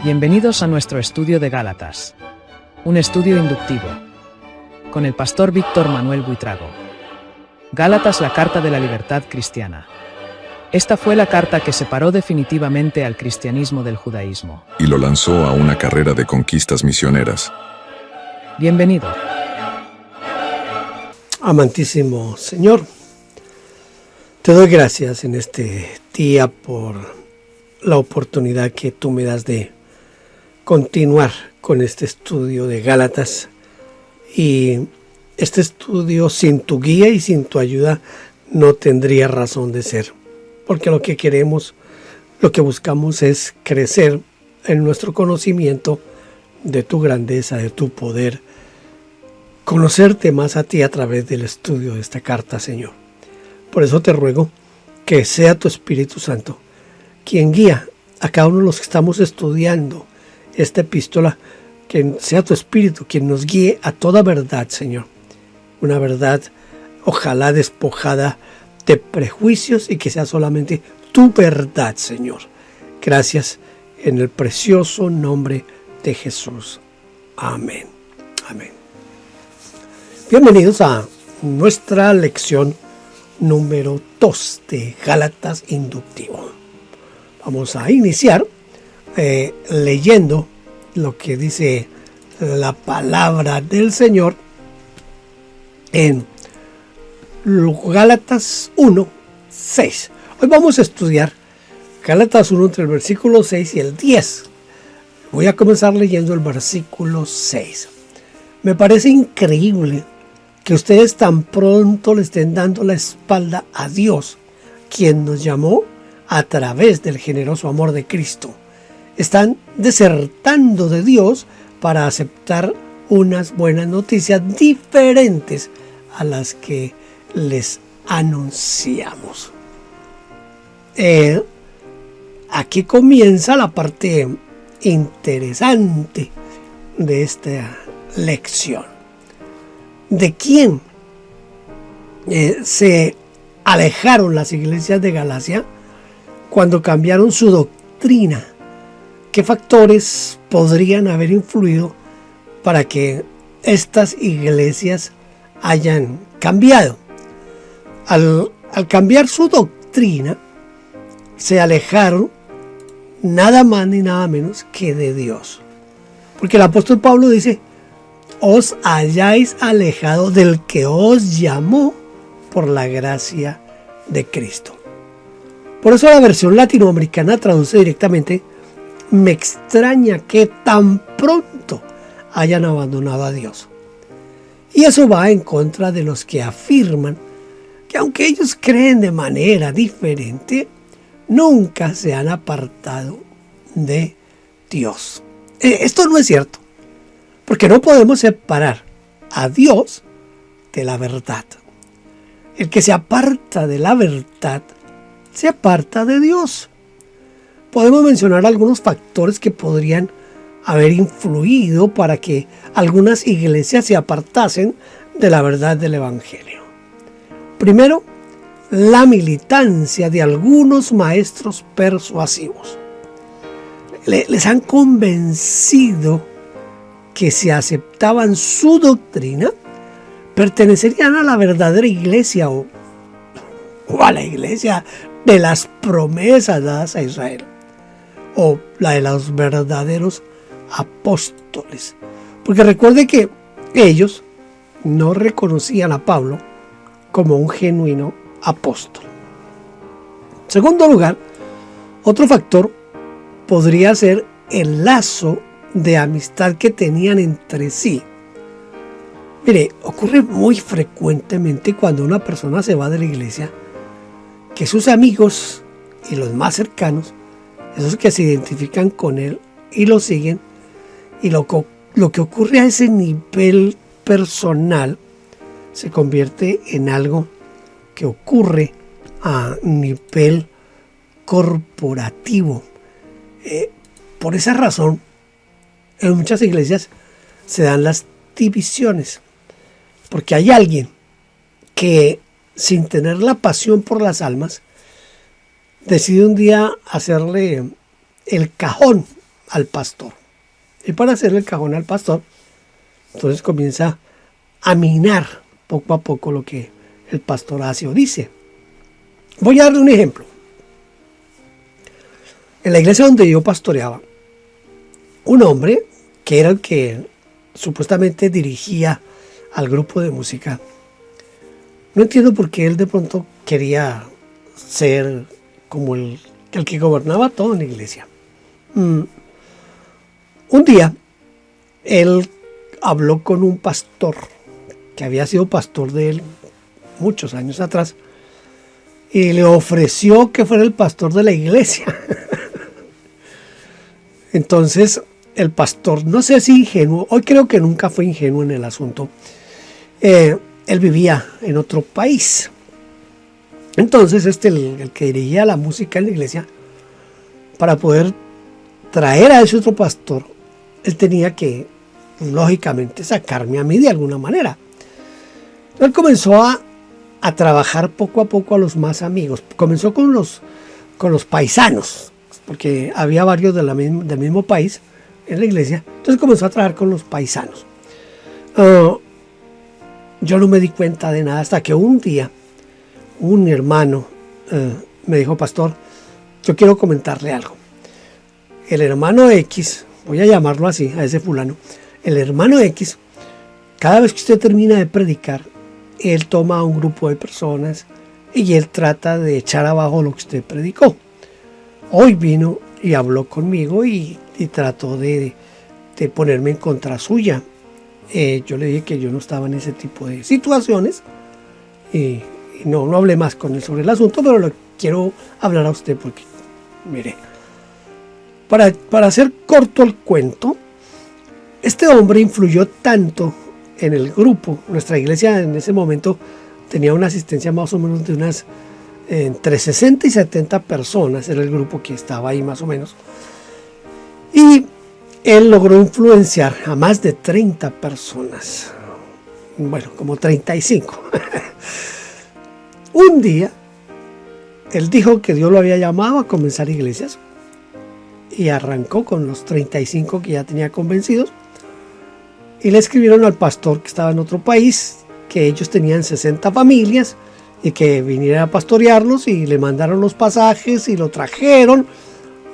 Bienvenidos a nuestro estudio de Gálatas, un estudio inductivo, con el pastor Víctor Manuel Buitrago. Gálatas, la carta de la libertad cristiana. Esta fue la carta que separó definitivamente al cristianismo del judaísmo. Y lo lanzó a una carrera de conquistas misioneras. Bienvenido. Amantísimo Señor, te doy gracias en este día por la oportunidad que tú me das de continuar con este estudio de Gálatas. Y este estudio sin tu guía y sin tu ayuda no tendría razón de ser. Porque lo que queremos, lo que buscamos es crecer en nuestro conocimiento de tu grandeza, de tu poder. Conocerte más a ti a través del estudio de esta carta, Señor. Por eso te ruego que sea tu Espíritu Santo quien guía a cada uno de los que estamos estudiando esta epístola, que sea tu Espíritu quien nos guíe a toda verdad, Señor. Una verdad ojalá despojada de prejuicios y que sea solamente tu verdad, Señor. Gracias en el precioso nombre de Jesús. Amén. Amén. Bienvenidos a nuestra lección número 2 de Gálatas Inductivo. Vamos a iniciar leyendo lo que dice la palabra del Señor en Gálatas 1, 6. Hoy vamos a estudiar Gálatas 1 entre el versículo 6 y el 10. Voy a comenzar leyendo el versículo 6. Me parece increíble que ustedes tan pronto le estén dando la espalda a Dios, quien nos llamó a través del generoso amor de Cristo. Están desertando de Dios para aceptar unas buenas noticias diferentes a las que les anunciamos. Aquí comienza la parte interesante de esta lección. ¿De quién se alejaron las iglesias de Galacia cuando cambiaron su doctrina? ¿Qué factores podrían haber influido para que estas iglesias hayan cambiado? Al cambiar su doctrina, se alejaron nada más ni nada menos que de Dios. Porque el apóstol Pablo dice: os hayáis alejado del que os llamó por la gracia de Cristo. Por eso la versión latinoamericana traduce directamente: me extraña que tan pronto hayan abandonado a Dios. Y eso va en contra de los que afirman que aunque ellos creen de manera diferente, nunca se han apartado de Dios. Esto no es cierto, porque no podemos separar a Dios de la verdad. El que se aparta de la verdad, se aparta de Dios. Podemos mencionar algunos factores que podrían haber influido para que algunas iglesias se apartasen de la verdad del Evangelio. Primero, la militancia de algunos maestros persuasivos. Les han convencido que si aceptaban su doctrina, pertenecerían a la verdadera iglesia o a la iglesia de las promesas dadas a Israel, o la de los verdaderos apóstoles. Porque recuerde que ellos no reconocían a Pablo como un genuino apóstol. En segundo lugar, otro factor podría ser el lazo de amistad que tenían entre sí. Mire, ocurre muy frecuentemente cuando una persona se va de la iglesia, que sus amigos y los más cercanos, esos que se identifican con él y lo siguen, y lo que ocurre a ese nivel personal se convierte en algo que ocurre a nivel corporativo. Por esa razón, en muchas iglesias se dan las divisiones, porque hay alguien que, sin tener la pasión por las almas, decide un día hacerle el cajón al pastor. Y para hacerle el cajón al pastor, entonces comienza a minar poco a poco lo que el pastor hace o dice. Voy a darle un ejemplo. En la iglesia donde yo pastoreaba, un hombre que era el que supuestamente dirigía al grupo de música, no entiendo por qué él de pronto quería ser como el que gobernaba todo en la iglesia. Un día, él habló con un pastor que había sido pastor de él muchos años atrás y le ofreció que fuera el pastor de la iglesia. Entonces, el pastor, no sé si ingenuo, hoy creo que nunca fue ingenuo en el asunto, él vivía en otro país. Entonces, el que dirigía la música en la iglesia, para poder traer a ese otro pastor, él tenía que, lógicamente, sacarme a mí de alguna manera. Él comenzó a trabajar poco a poco a los más amigos. Comenzó con los paisanos, porque había varios del mismo país en la iglesia. Entonces comenzó a trabajar con los paisanos. Yo no me di cuenta de nada hasta que un día un hermano me dijo: pastor, yo quiero comentarle algo. El hermano X, voy a llamarlo así, a ese fulano, el hermano X, cada vez que usted termina de predicar, él toma a un grupo de personas y él trata de echar abajo lo que usted predicó. Hoy vino y habló conmigo y trató de ponerme en contra suya. Yo le dije que yo no estaba en ese tipo de situaciones y no hablé más con él sobre el asunto, pero lo quiero hablar a usted porque, mire, para hacer corto el cuento, este hombre influyó tanto en el grupo. Nuestra iglesia en ese momento tenía una asistencia más o menos de unas entre 60 y 70 personas, era el grupo que estaba ahí más o menos. Y él logró influenciar a más de 30 personas. Bueno, como 35. Un día, él dijo que Dios lo había llamado a comenzar iglesias y arrancó con los 35 que ya tenía convencidos. Y le escribieron al pastor que estaba en otro país que ellos tenían 60 familias y que viniera a pastorearlos, y le mandaron los pasajes y lo trajeron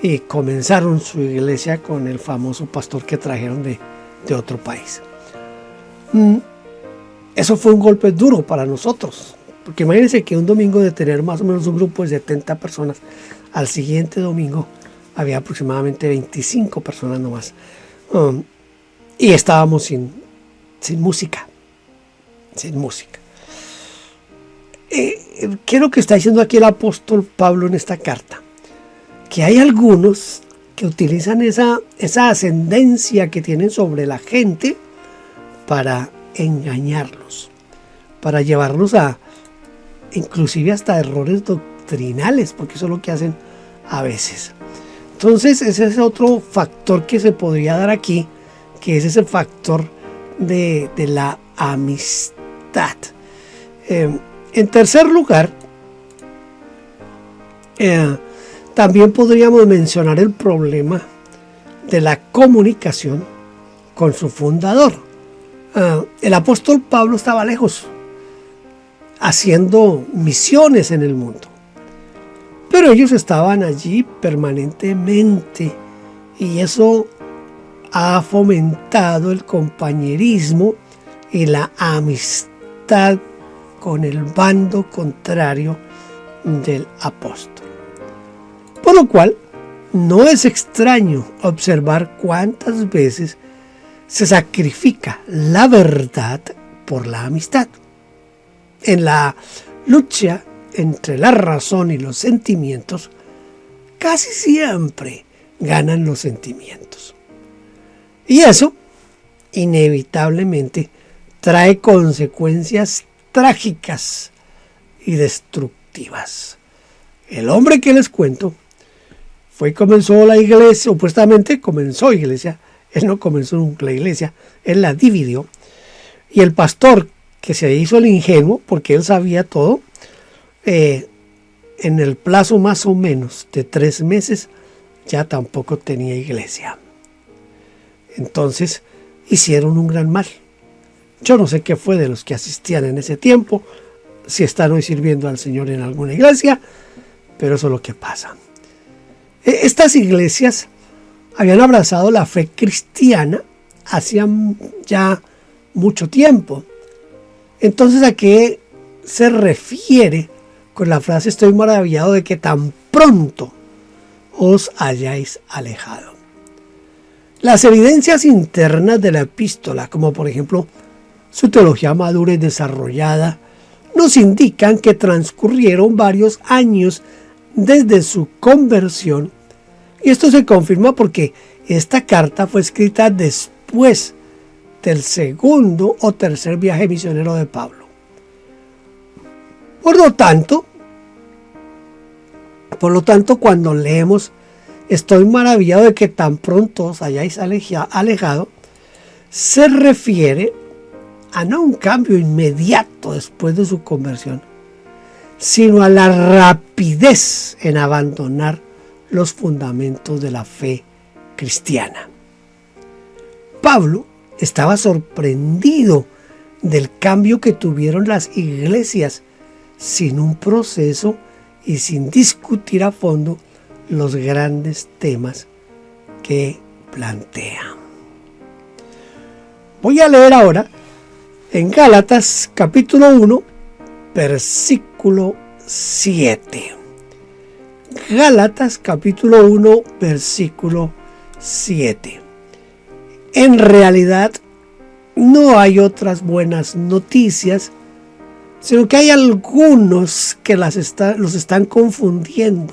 y comenzaron su iglesia con el famoso pastor que trajeron de otro país. Eso fue un golpe duro para nosotros, porque imagínense que un domingo de tener más o menos un grupo de 70 personas, al siguiente domingo había aproximadamente 25 personas nomás. Y estábamos sin música. Sin música. ¿Qué es lo que está diciendo aquí el apóstol Pablo en esta carta? Que hay algunos que utilizan esa ascendencia que tienen sobre la gente para engañarlos, para llevarlos a inclusive hasta errores doctrinales, porque eso es lo que hacen a veces. Entonces ese es otro factor que se podría dar aquí, que es ese factor de la amistad. En tercer lugar, también podríamos mencionar el problema de la comunicación con su fundador. El apóstol Pablo estaba lejos, haciendo misiones en el mundo, pero ellos estaban allí permanentemente, y eso ha fomentado el compañerismo y la amistad con el bando contrario del apóstol. Por lo cual, no es extraño observar cuántas veces se sacrifica la verdad por la amistad. En la lucha entre la razón y los sentimientos, casi siempre ganan los sentimientos. Y eso, inevitablemente, trae consecuencias trágicas y destructivas. El hombre que les cuento comenzó la iglesia, supuestamente comenzó iglesia. Él no comenzó la iglesia, él la dividió. Y el pastor, que se hizo el ingenuo, porque él sabía todo, en el plazo más o menos de 3 meses, ya tampoco tenía iglesia. Entonces hicieron un gran mal. Yo no sé qué fue de los que asistían en ese tiempo, si están hoy sirviendo al Señor en alguna iglesia, pero eso es lo que pasa. Estas iglesias habían abrazado la fe cristiana hacía ya mucho tiempo. Entonces, ¿a qué se refiere con la frase estoy maravillado de que tan pronto os hayáis alejado? Las evidencias internas de la epístola, como por ejemplo su teología madura y desarrollada, nos indican que transcurrieron varios años desde su conversión, y esto se confirma porque esta carta fue escrita después del segundo o tercer viaje misionero de Pablo. Por lo tanto, cuando leemos estoy maravillado de que tan pronto os hayáis alejado, se refiere a no un cambio inmediato después de su conversión, sino a la rapidez en abandonar los fundamentos de la fe cristiana. Pablo estaba sorprendido del cambio que tuvieron las iglesias sin un proceso y sin discutir a fondo los grandes temas que plantea. Voy a leer ahora en Gálatas capítulo 1, versículo 7. Gálatas capítulo 1, versículo 7. En realidad no hay otras buenas noticias, sino que hay algunos que los están confundiendo.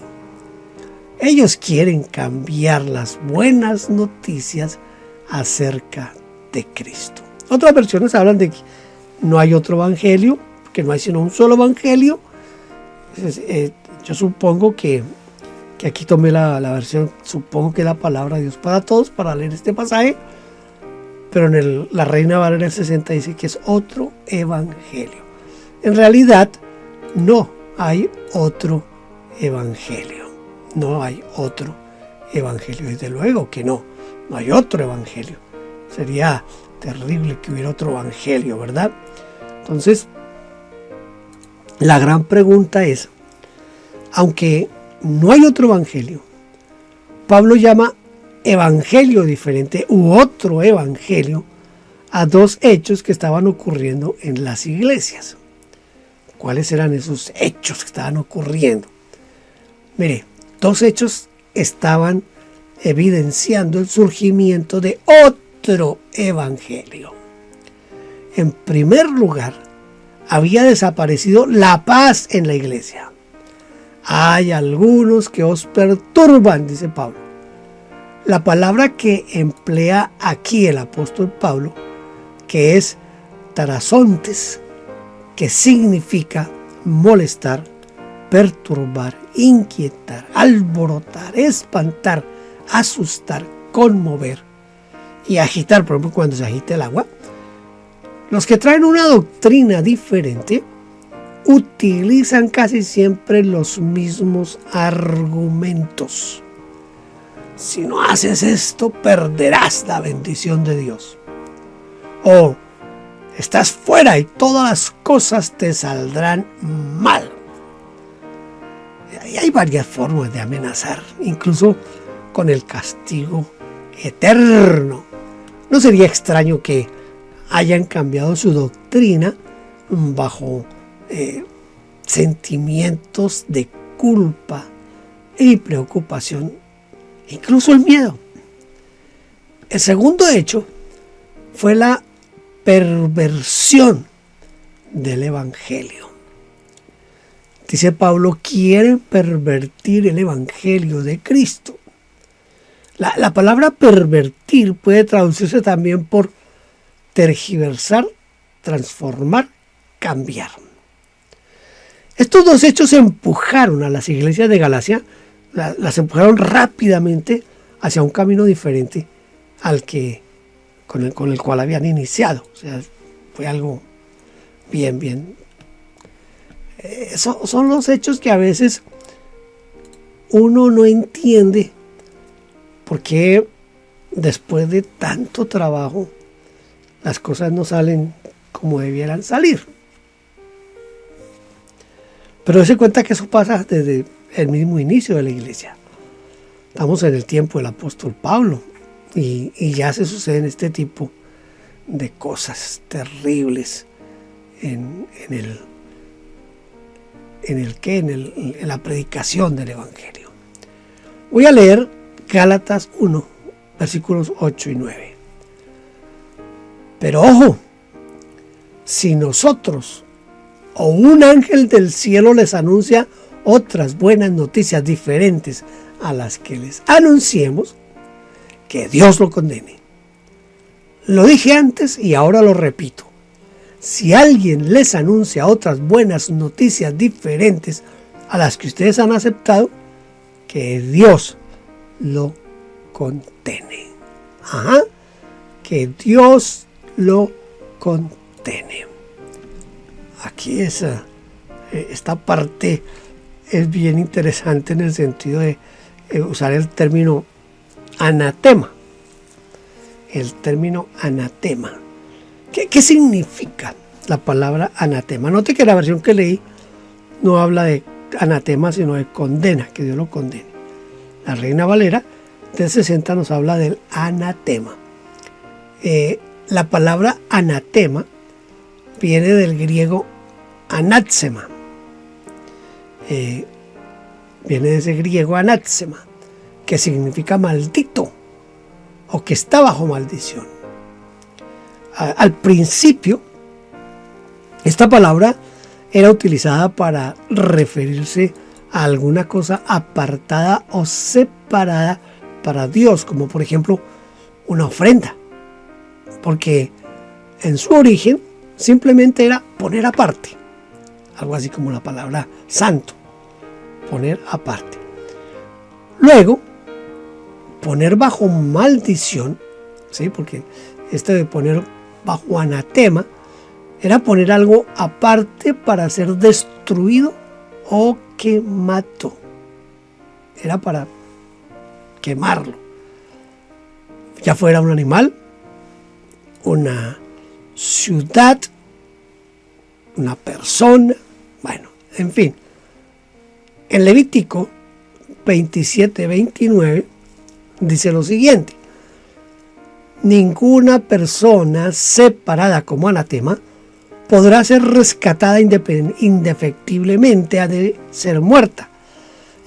Ellos quieren cambiar las buenas noticias acerca de Cristo. Otras versiones hablan de que no hay otro evangelio, que no hay sino un solo evangelio. Yo supongo que aquí tomé la versión, supongo que es la palabra de Dios para todos, para leer este pasaje, pero en la Reina Valera 60 dice que es otro evangelio. En realidad no hay otro evangelio. No hay otro evangelio, desde luego que no hay otro evangelio. Sería terrible que hubiera otro evangelio, ¿verdad? Entonces, la gran pregunta es, aunque no hay otro evangelio, Pablo llama evangelio diferente u otro evangelio a dos hechos que estaban ocurriendo en las iglesias. ¿Cuáles eran esos hechos que estaban ocurriendo? Mire, dos hechos estaban evidenciando el surgimiento de otro evangelio. En primer lugar, había desaparecido la paz en la iglesia. Hay algunos que os perturban, dice Pablo. La palabra que emplea aquí el apóstol Pablo, que es tarazontes, que significa molestar, perturbar, inquietar, alborotar, espantar, asustar, conmover y agitar. Por ejemplo, cuando se agita el agua, los que traen una doctrina diferente utilizan casi siempre los mismos argumentos. Si no haces esto, perderás la bendición de Dios. O estás fuera y todas las cosas te saldrán mal. Y hay varias formas de amenazar, incluso con el castigo eterno. No sería extraño que hayan cambiado su doctrina bajo sentimientos de culpa y preocupación, incluso el miedo. El segundo hecho fue la perversión del evangelio. Dice Pablo, quieren pervertir el evangelio de Cristo. La palabra pervertir puede traducirse también por tergiversar, transformar, cambiar. Estos dos hechos empujaron a las iglesias de Galacia, las empujaron rápidamente hacia un camino diferente al que con el cual habían iniciado. O sea, fue algo bien. Son los hechos que a veces uno no entiende por qué después de tanto trabajo, las cosas no salen como debieran salir. Pero se cuenta que eso pasa desde el mismo inicio de la iglesia. Estamos en el tiempo del apóstol Pablo y ya se suceden este tipo de cosas terribles en la predicación del evangelio. Voy a leer Gálatas 1, versículos 8 y 9. Pero ojo, si nosotros o un ángel del cielo les anuncia otras buenas noticias diferentes a las que les anunciemos, que Dios lo condene. Lo dije antes y ahora lo repito. Si alguien les anuncia otras buenas noticias diferentes a las que ustedes han aceptado, que Dios lo condene. Que Dios lo condene. Aquí esta parte es bien interesante en el sentido de usar el término anatema. El término anatema. ¿Qué significa la palabra anatema? Note que la versión que leí no habla de anatema, sino de condena, que Dios lo condene. La Reina Valera del 60 nos habla del anatema. La palabra anatema viene del griego anatsema. Viene de ese griego anatsema, que significa maldito o que está bajo maldición. Al principio, esta palabra era utilizada para referirse a alguna cosa apartada o separada para Dios, como por ejemplo una ofrenda, porque en su origen simplemente era poner aparte, algo así como la palabra santo, poner aparte. Luego, poner bajo maldición, ¿sí? Porque esto de poner bajo anatema era poner algo aparte para ser destruido o quemado. Era para quemarlo. Ya fuera un animal, una ciudad, una persona, bueno, en fin. En Levítico 27-29 dice lo siguiente: ninguna persona separada como anatema podrá ser rescatada indefectiblemente, ha de ser muerta.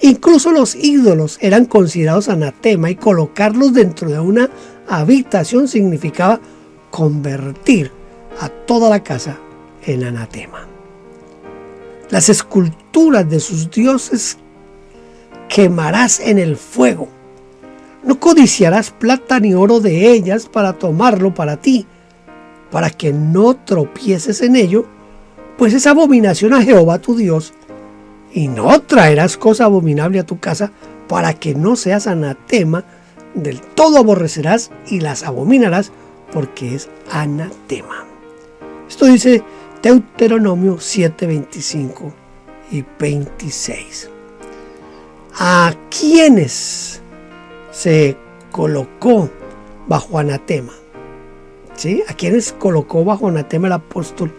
Incluso los ídolos eran considerados anatema y colocarlos dentro de una habitación significaba convertir a toda la casa en anatema. Las esculturas de sus dioses quemarás en el fuego. No codiciarás plata ni oro de ellas para tomarlo para ti, para que no tropieces en ello, pues es abominación a Jehová tu Dios, y no traerás cosa abominable a tu casa, para que no seas anatema, del todo aborrecerás y las abominarás, porque es anatema. Esto dice Deuteronomio 7, 25 y 26. ¿A quiénes se colocó bajo anatema? ¿Sí? ¿A quiénes colocó bajo anatema el apóstol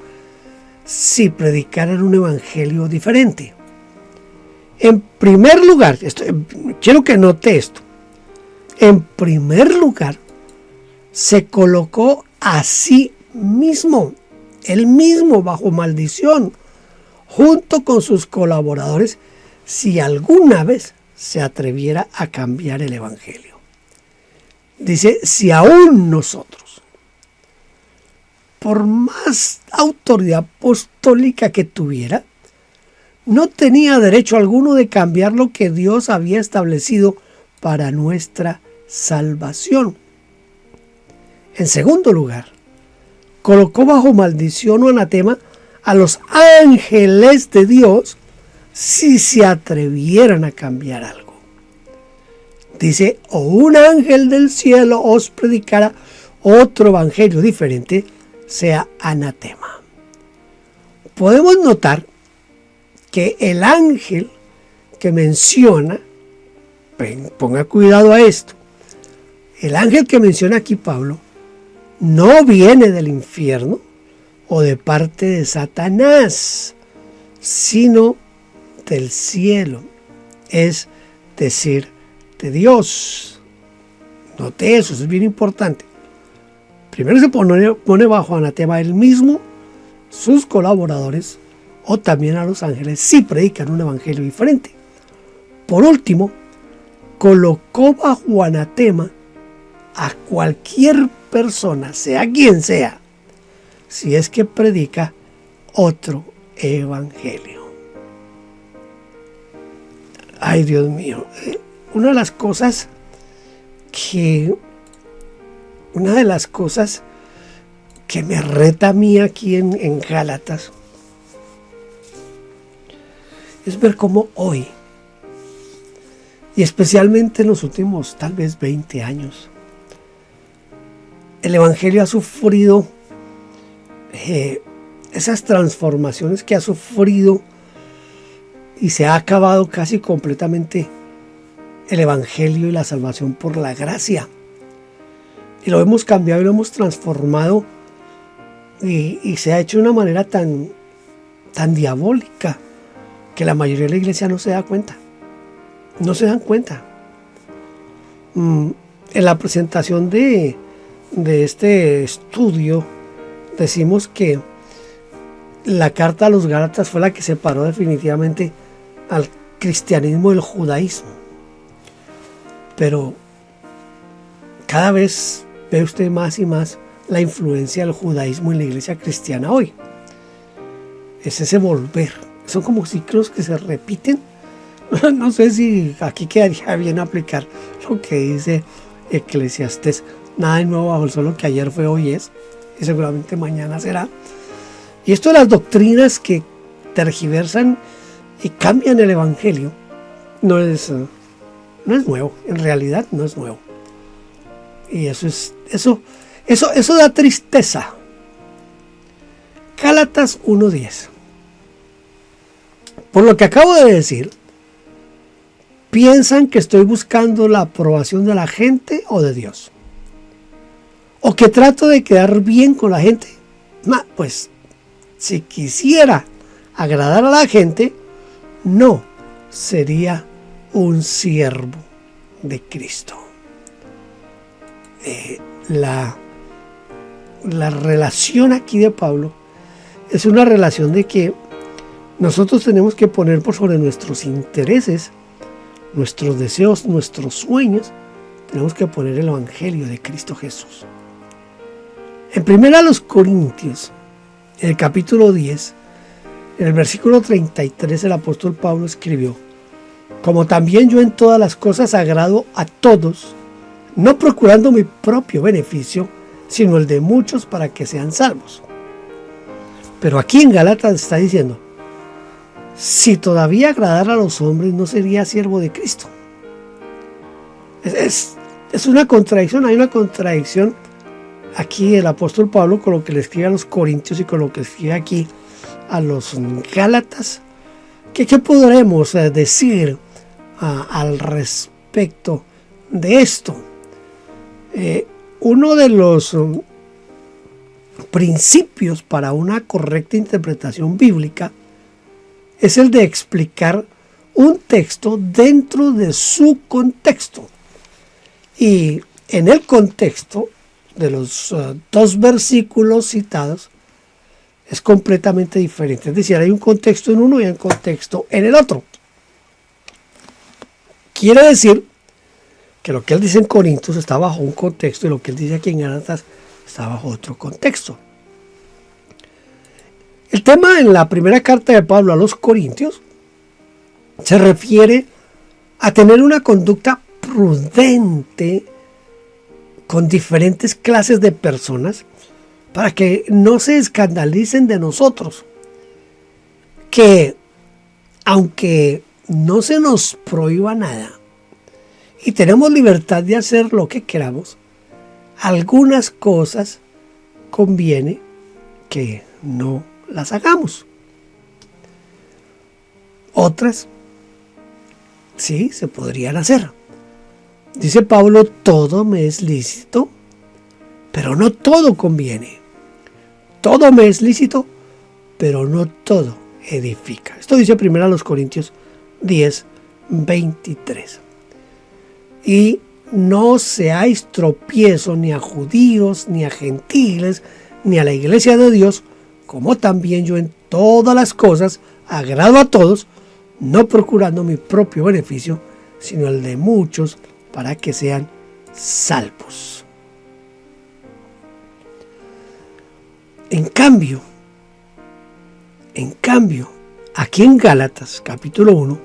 si predicaran un evangelio diferente? En primer lugar, quiero que note esto. En primer lugar, se colocó a sí mismo, él mismo bajo maldición, junto con sus colaboradores, si alguna vez se atreviera a cambiar el evangelio. Dice, si aún nosotros, por más autoridad apostólica que tuviera, no tenía derecho alguno de cambiar lo que Dios había establecido para nuestra salvación. En segundo lugar, colocó bajo maldición o anatema a los ángeles de Dios si se atrevieran a cambiar algo. Dice, o un ángel del cielo os predicara otro evangelio diferente, sea anatema. Podemos notar que el ángel que menciona, ponga cuidado a esto, el ángel que menciona aquí Pablo no viene del infierno o de parte de Satanás, sino del cielo, es decir, de Dios. Note eso, es bien importante. Primero se pone bajo anatema él mismo, sus colaboradores o también a los ángeles si predican un evangelio diferente. Por último, colocó bajo anatema a cualquier persona, sea quien sea, si es que predica otro evangelio. Ay, Dios mío, una de las cosas que me reta a mí aquí en Gálatas es ver cómo hoy, y especialmente en los últimos tal vez 20 años, el evangelio ha sufrido esas transformaciones que ha sufrido y se ha acabado casi completamente el evangelio y la salvación por la gracia. Y lo hemos cambiado y lo hemos transformado y se ha hecho de una manera tan diabólica que la mayoría de la iglesia no se da cuenta. No se dan cuenta. En la presentación de este estudio decimos que la carta a los Gálatas fue la que separó definitivamente al cristianismo del judaísmo. Pero cada vez ve usted más y más la influencia del judaísmo en la iglesia cristiana hoy. Es ese volver. Son como ciclos que se repiten. No sé si aquí quedaría bien aplicar lo que dice Eclesiastés. Nada de nuevo bajo el sol, lo que ayer fue, hoy es, y seguramente mañana será. Y esto de las doctrinas que tergiversan y cambian el evangelio no es nuevo, en realidad no es nuevo. Y eso da tristeza. Gálatas 1:10. Por lo que acabo de decir, piensan que estoy buscando la aprobación de la gente o de Dios, o que trato de quedar bien con la gente. Pues si quisiera agradar a la gente, no sería un siervo de Cristo. La relación aquí de Pablo es una relación de que nosotros tenemos que poner por sobre nuestros intereses, nuestros deseos, nuestros sueños, tenemos que poner el evangelio de Cristo Jesús. En 1 Corintios, en el capítulo 10, en el versículo 33, el apóstol Pablo escribió: como también yo en todas las cosas agrado a todos, no procurando mi propio beneficio, sino el de muchos para que sean salvos. Pero aquí en Gálatas está diciendo: si todavía agradara a los hombres, no sería siervo de Cristo. Es una contradicción, hay una contradicción aquí el apóstol Pablo con lo que le escribe a los Corintios y con lo que escribe aquí a los Gálatas. ¿Qué podremos decir al respecto de esto? Uno de los principios para una correcta interpretación bíblica es el de explicar un texto dentro de su contexto. Y en el contexto de los dos versículos citados es completamente diferente. Es decir, hay un contexto en uno y hay un contexto en el otro. Quiere decir que lo que él dice en Corintios está bajo un contexto y lo que él dice aquí en Gálatas está bajo otro contexto. El tema en la primera carta de Pablo a los Corintios se refiere a tener una conducta prudente con diferentes clases de personas para que no se escandalicen de nosotros. Que aunque no se nos prohíba nada y tenemos libertad de hacer lo que queramos, algunas cosas conviene que no las hagamos. Otras sí se podrían hacer. Dice Pablo, todo me es lícito, pero no todo conviene. Todo me es lícito, pero no todo edifica. Esto dice 1 Corintios 10, 23. Y no seáis tropiezo ni a judíos, ni a gentiles, ni a la iglesia de Dios, como también yo en todas las cosas agrado a todos, no procurando mi propio beneficio, sino el de muchos, para que sean salvos. En cambio, aquí en Gálatas, capítulo 1,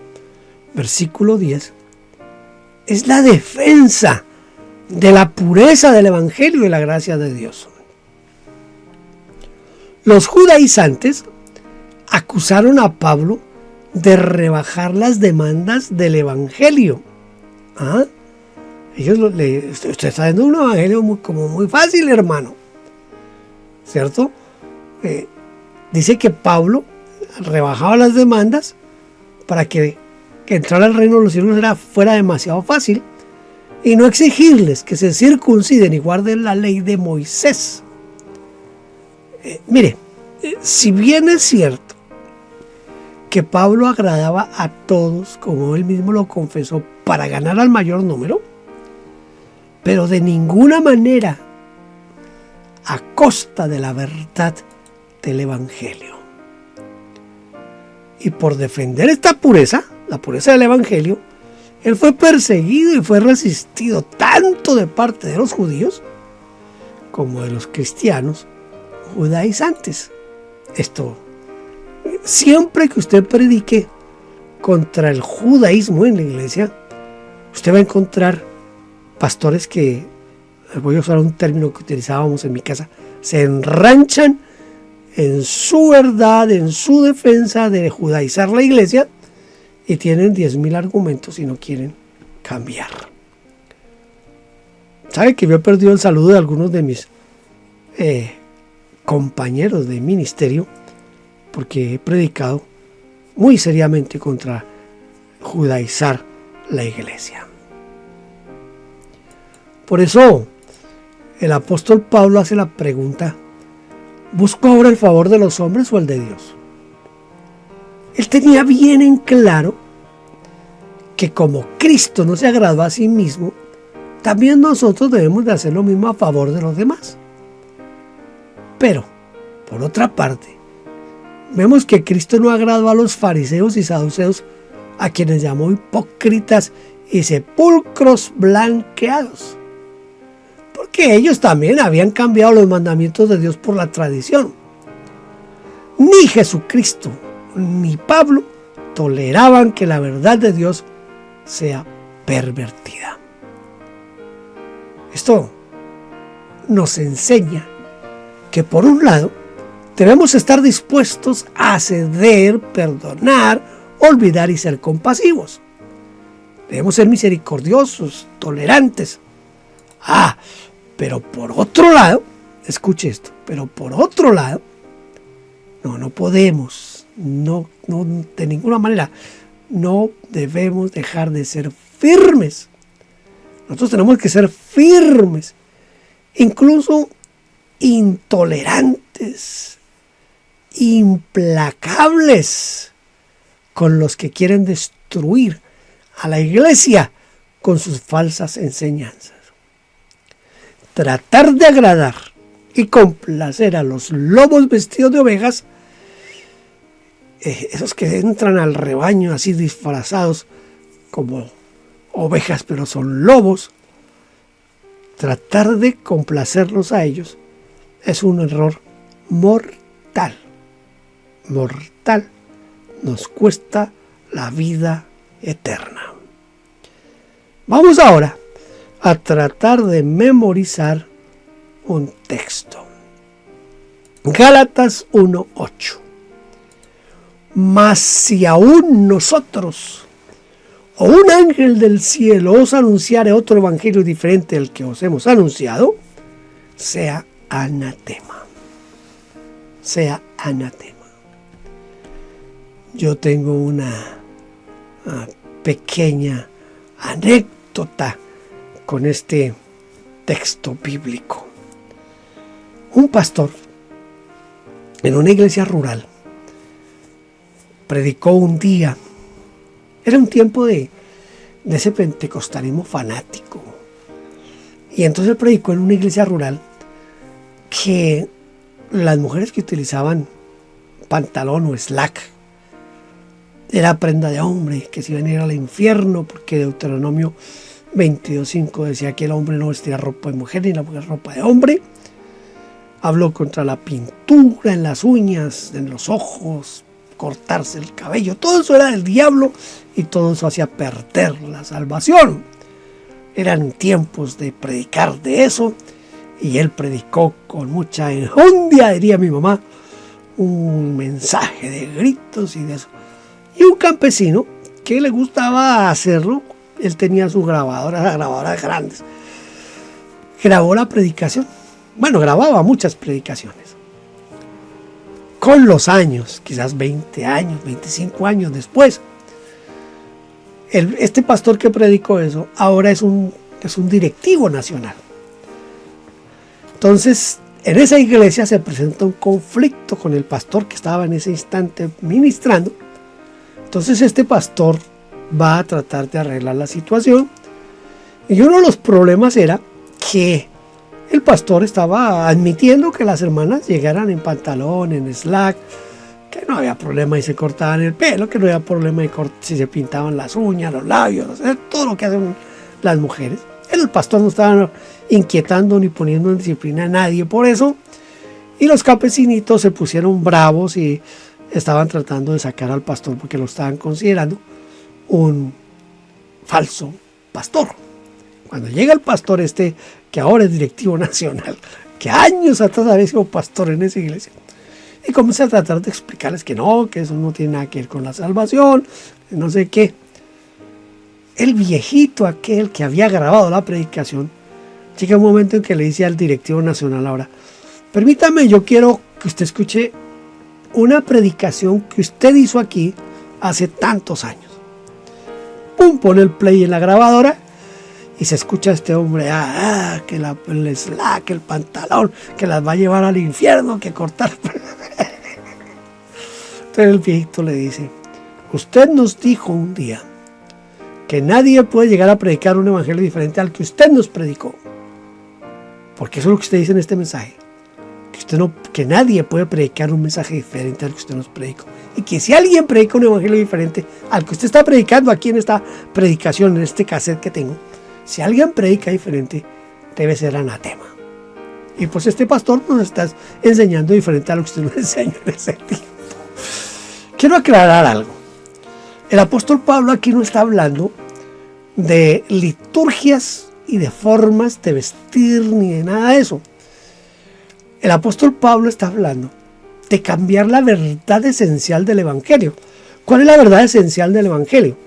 versículo 10, es la defensa de la pureza del Evangelio y la gracia de Dios. Los judaizantes acusaron a Pablo de rebajar las demandas del Evangelio. ¿Ah? Usted está dando un Evangelio muy fácil, hermano. ¿Cierto? Dice que Pablo rebajaba las demandas para que entrar al reino de los cielos fuera demasiado fácil y no exigirles que se circunciden y guarden la ley de Moisés. Mire, si bien es cierto que Pablo agradaba a todos, como él mismo lo confesó, para ganar al mayor número, pero de ninguna manera a costa de la verdad del Evangelio. Y por defender esta pureza, la pureza del Evangelio, él fue perseguido y fue resistido tanto de parte de los judíos como de los cristianos judaizantes. Esto, siempre que usted predique contra el judaísmo en la iglesia, usted va a encontrar pastores que, voy a usar un término que utilizábamos en mi casa, se enranchan en su verdad, en su defensa de judaizar la iglesia, y tienen 10,000 argumentos y no quieren cambiar. ¿Sabe que yo he perdido el saludo de algunos de mis compañeros de ministerio? Porque he predicado muy seriamente contra judaizar la iglesia. Por eso el apóstol Pablo hace la pregunta: ¿busco ahora el favor de los hombres o el de Dios? Él tenía bien en claro que como Cristo no se agradó a sí mismo, también nosotros debemos de hacer lo mismo a favor de los demás. Pero, por otra parte, vemos que Cristo no agradó a los fariseos y saduceos, a quienes llamó hipócritas y sepulcros blanqueados, porque ellos también habían cambiado los mandamientos de Dios por la tradición. Ni Jesucristo ni Pablo toleraban que la verdad de Dios sea pervertida. Esto nos enseña que, por un lado, debemos estar dispuestos a ceder, perdonar, olvidar y ser compasivos. Debemos ser misericordiosos, tolerantes. Pero por otro lado, escuche esto, pero por otro lado, no podemos, de ninguna manera, no debemos dejar de ser firmes. Nosotros tenemos que ser firmes, incluso intolerantes, implacables con los que quieren destruir a la iglesia con sus falsas enseñanzas. Tratar de agradar y complacer a los lobos vestidos de ovejas, esos que entran al rebaño así disfrazados como ovejas pero son lobos, tratar de complacerlos a ellos es un error mortal. Mortal. Nos cuesta la vida eterna. Vamos ahora a tratar de memorizar un texto. Gálatas 1:8. Mas si aún nosotros o un ángel del cielo os anunciare otro evangelio diferente al que os hemos anunciado, sea anatema. Sea anatema. Yo tengo una pequeña anécdota con este texto bíblico. Un pastor en una iglesia rural predicó un día. Era un tiempo de ese pentecostalismo fanático. Y entonces predicó en una iglesia rural que las mujeres que utilizaban pantalón o slack era prenda de hombre, que se iban a ir al infierno, porque Deuteronomio 22:5 decía que el hombre no vestía ropa de mujer ni la mujer ropa de hombre. Habló contra la pintura en las uñas, en los ojos, cortarse el cabello. Todo eso era del diablo y todo eso hacía perder la salvación. Eran tiempos de predicar de eso, y él predicó con mucha enjundia, diría mi mamá, un mensaje de gritos y de eso. Y un campesino que le gustaba hacerlo, él tenía sus grabadoras grandes, grabó la predicación. Bueno, grababa muchas predicaciones. Con los años, quizás 20 años, 25 años después, este pastor que predicó eso ahora es un directivo nacional. Entonces, en esa iglesia se presenta un conflicto con el pastor que estaba en ese instante ministrando. Entonces este pastor va a tratar de arreglar la situación, y uno de los problemas era que el pastor estaba admitiendo que las hermanas llegaran en pantalón, en slack, que no había problema y se cortaban el pelo, que no había problema si se pintaban las uñas, los labios, todo lo que hacen las mujeres. El pastor no estaba inquietando ni poniendo en disciplina a nadie por eso, y los campesinitos se pusieron bravos y estaban tratando de sacar al pastor porque lo estaban considerando un falso pastor. Cuando llega el pastor que ahora es directivo nacional, que años atrás había sido pastor en esa iglesia, y comienza a tratar de explicarles que no, que eso no tiene nada que ver con la salvación, no sé qué. El viejito aquel que había grabado la predicación, llega un momento en que le dice al directivo nacional: ahora, permítame, yo quiero que usted escuche una predicación que usted hizo aquí hace tantos años. Pum, pone el play en la grabadora y se escucha a este hombre, que el slack, el pantalón, que las va a llevar al infierno, que cortar. Entonces el viejito le dice: usted nos dijo un día que nadie puede llegar a predicar un evangelio diferente al que usted nos predicó. Porque eso es lo que usted dice en este mensaje. Que nadie puede predicar un mensaje diferente al que usted nos predicó. Y que si alguien predica un evangelio diferente al que usted está predicando aquí en esta predicación, en este cassette que tengo, si alguien predica diferente, debe ser anatema. Y pues este pastor nos está enseñando diferente a lo que usted nos enseñó en ese tiempo. Quiero aclarar algo. El apóstol Pablo aquí no está hablando de liturgias y de formas de vestir ni de nada de eso. El apóstol Pablo está hablando de cambiar la verdad esencial del evangelio. ¿Cuál es la verdad esencial del evangelio?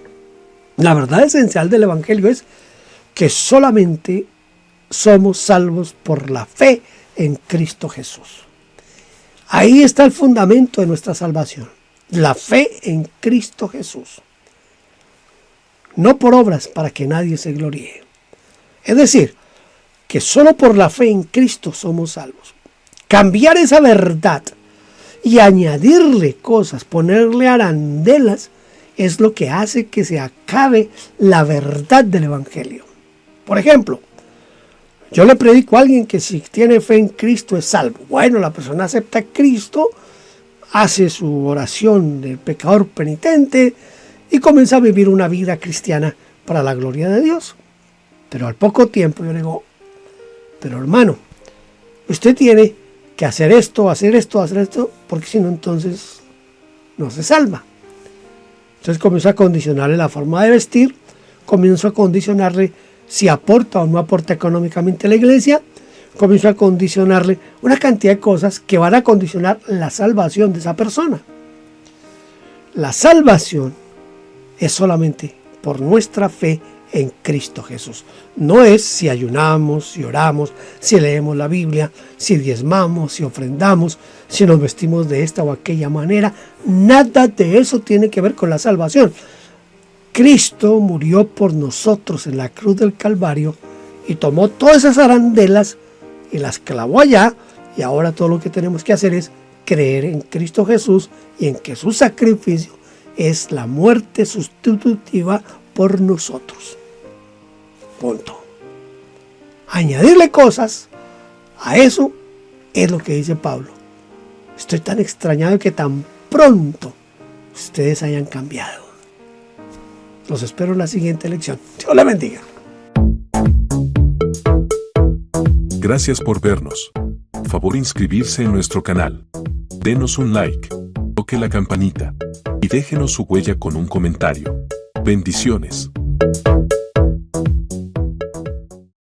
La verdad esencial del evangelio es que solamente somos salvos por la fe en Cristo Jesús. Ahí está el fundamento de nuestra salvación. La fe en Cristo Jesús. No por obras para que nadie se gloríe. Es decir, que solo por la fe en Cristo somos salvos. Cambiar esa verdad y añadirle cosas, ponerle arandelas, es lo que hace que se acabe la verdad del evangelio. Por ejemplo, yo le predico a alguien que si tiene fe en Cristo es salvo. Bueno, la persona acepta a Cristo, hace su oración del pecador penitente y comienza a vivir una vida cristiana para la gloria de Dios. Pero al poco tiempo yo le digo: pero hermano, usted tiene que hacer esto, porque si no, entonces no se salva. Entonces comienzo a condicionarle la forma de vestir, comienzo a condicionarle si aporta o no aporta económicamente a la iglesia, comienzo a condicionarle una cantidad de cosas que van a condicionar la salvación de esa persona. La salvación es solamente por nuestra fe en Cristo Jesús. No es si ayunamos, si oramos, si leemos la Biblia, si diezmamos, si ofrendamos, si nos vestimos de esta o aquella manera. Nada de eso tiene que ver con la salvación. Cristo murió por nosotros en la cruz del Calvario y tomó todas esas arandelas y las clavó allá, y ahora todo lo que tenemos que hacer es creer en Cristo Jesús y en que su sacrificio es la muerte sustitutiva por nosotros. Punto. Añadirle cosas a eso es lo que dice Pablo. Estoy tan extrañado que tan pronto ustedes hayan cambiado. Los espero en la siguiente lección. Dios les bendiga. Gracias por vernos. Favor inscribirse en nuestro canal. Denos un like, toque la campanita y déjenos su huella con un comentario. Bendiciones.